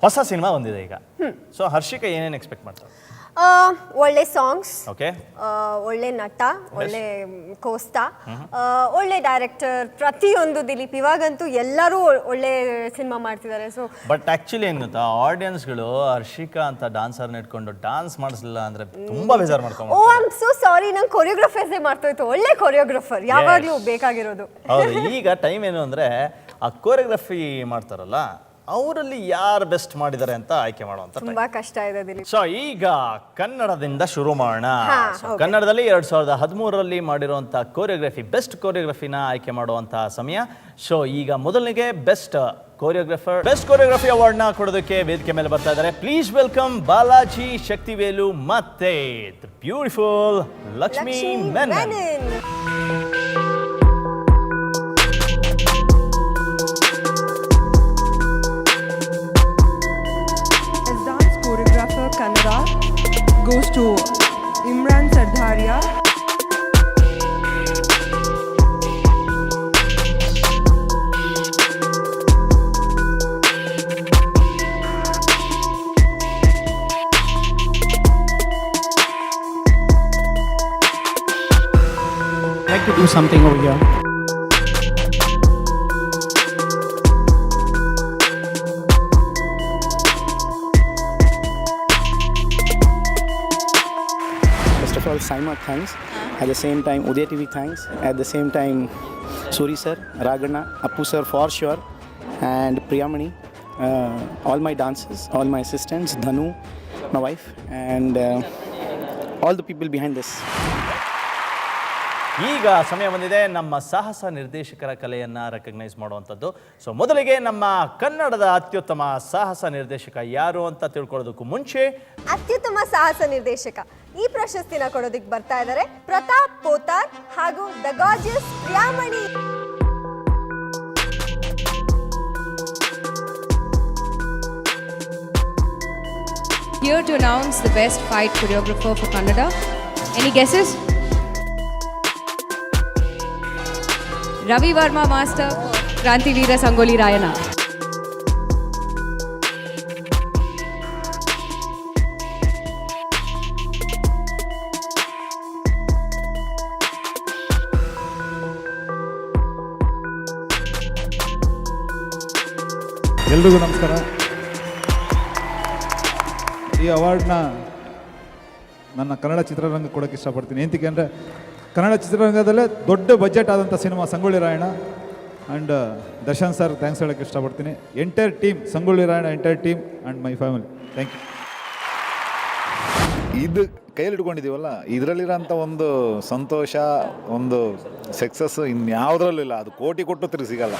ಹೊಸ ಸಿನಿಮಾ ಬಂದಿದೆ ಈಗ. ಸೊ ಹರ್ಷಿಕಾ ಏನೇನು ಎಕ್ಸ್ಪೆಕ್ಟ್ ಮಾಡ್ತಾರೆ? ಒಳ್ಳೆ ಸಾಂಗ್ಸ್, ಓಕೆ, ಒಳ್ಳೆ ನಟ, ಒಳ್ಳೆ ಕೋಸ್ತಾ, ಒಳ್ಳೆ ಡೈರೆಕ್ಟರ್, ಪ್ರತಿಯೊಂದು ದಿಲೀಪ್ ಇವಾಗಂತೂ ಎಲ್ಲರೂ ಒಳ್ಳೆ ಸಿನಿಮಾ ಮಾಡ್ತಿದ್ದಾರೆ. ಸೊ ಬಟ್ ಆಕ್ಚುಲಿ ಏನು ಗೊತ್ತಾ, ಆಡಿಯನ್ಸ್ಗಳು ಹರ್ಷಿಕಾ ಅಂತ ಡಾನ್ಸರ್ನ ಇಟ್ಕೊಂಡು ಡಾನ್ಸ್ ಮಾಡಿಸಲಿಲ್ಲ ಅಂದ್ರೆ ತುಂಬಾ ಬೇಜಾರು ಮಾಡ್ಕೊಂಡು, ಓ ಐ ಆಮ್ ಸೋ ಸಾರಿ, ನಂಗೆ ಕೊರಿಯೋಗ್ರಫರ್ಸೇ ಮಾಡ್ತೋಯ್ತು. ಒಳ್ಳೆ ಕೊರಿಯೋಗ್ರಫರ್ ಯಾವಾಗಲೂ ಬೇಕಾಗಿರೋದು. ಹೌದು, ಈಗ ಟೈಮ್ ಏನು ಅಂದ್ರೆ ಆ ಕೊರಿಯೋಗ್ರಫಿ ಮಾಡ್ತಾರಲ್ಲ ಅವರಲ್ಲಿ ಯಾರು ಬೆಸ್ಟ್ ಮಾಡಿದ್ದಾರೆ ಅಂತ ಆಯ್ಕೆ ಮಾಡುವಂತ ತುಂಬಾ ಕಷ್ಟ ಇದೆ ದಿಲೀಪ್. ಸೊ ಈಗ ಕನ್ನಡದಿಂದ ಶುರು ಮಾಡೋಣ. ಕನ್ನಡದಲ್ಲಿ 2013ರಲ್ಲಿ ಮಾಡಿರುವಂತ ಕೊರಿಯೋಗ್ರಫಿ, ಬೆಸ್ಟ್ ಕೊರಿಯೋಗ್ರಫಿನ ಆಯ್ಕೆ ಮಾಡುವಂತಹ ಸಮಯ. ಸೊ ಈಗ ಮೊದಲನಿಗೆ ಬೆಸ್ಟ್ ಕೊರಿಯೋಗ್ರಫಿ ಅವಾರ್ಡ್ ನ ಕೊಡೋದಕ್ಕೆ ವೇದಿಕೆ ಮೇಲೆ ಬರ್ತಾ ಇದ್ದಾರೆ. ಪ್ಲೀಸ್ ವೆಲ್ಕಮ್ ಬಾಲಾಜಿ ಶಕ್ತಿವೇಲು ಮತ್ತೆ beautiful Lakshmi Menon. Kannada goes to Imran Sardharia. I'd like to do something over here. First of all, Saima, thanks. At the same time, Uday TV, thanks. At the same time, Suri sir, Ragana, Appu sir for sure, and Priyamani, all my dancers, all my assistants, Dhanu, my wife, and all the people behind this. ಈಗ ಸಮಯ ಬಂದಿದೆ ನಮ್ಮ ಸಾಹಸ ನಿರ್ದೇಶಕರ ಕಲೆಯನ್ನು recognise ಮಾಡುವಂಥದ್ದು. So ಮೊದಲಿಗೆ ನಮ್ಮ ಕನ್ನಡದ ಅತ್ಯುತ್ತಮ ಸಾಹಸ ನಿರ್ದೇಶಕ ಯಾರು ಅಂತ ತಿಳ್ಕೊಳ್ಳೋದಕ್ಕೂ ಮುಂಚೆ, ಅತ್ಯುತ್ತಮ ಸಾಹಸ ನಿರ್ದೇಶಕ ಈ ಪ್ರಶಸ್ತಿನ ಕೊಡೋದಕ್ಕೆ ಬರ್ತಾ ಇದ್ದಾರೆ ಪ್ರತಾಪ್ ಪೋತಾರ್ ಹಾಗೂ the gorgeous Priyamani. Here to announce the best fight choreographer for Kannada. Any guesses? Ravi Verma master, Kranti Veera Sangoli Rayana. ಎಲ್ರಿಗೂ ನಮಸ್ಕಾರ. ಈ ಅವಾರ್ಡ್ನ ನನ್ನ ಕನ್ನಡ ಚಿತ್ರರಂಗ ಕೊಡೋಕ್ಕೆ ಇಷ್ಟಪಡ್ತೀನಿ. ಏನಕ್ಕೆ ಅಂದರೆ ಕನ್ನಡ ಚಿತ್ರರಂಗದಲ್ಲೇ ದೊಡ್ಡ ಬಜೆಟ್ ಆದಂಥ cinema Sangolli Rayanna. And Darshan sir thanks ಹೇಳೋಕ್ಕೆ ಇಷ್ಟಪಡ್ತೀನಿ. Entire team, Sangolli Rayanna entire team and my family, thank you. ಇದು ಕೈಯಲ್ಲಿ ಇಟ್ಕೊಂಡಿದ್ದೀವಲ್ಲ, ಇದರಲ್ಲಿರೋಂಥ ಒಂದು ಸಂತೋಷ, ಒಂದು ಸಕ್ಸಸ್ ಇನ್ಯಾವುದ್ರಲ್ಲೂ ಇಲ್ಲ. ಅದು ಕೋಟಿ ಕೊಟ್ಟು ತಿರುಗಿ ಸಿಗಲ್ಲ.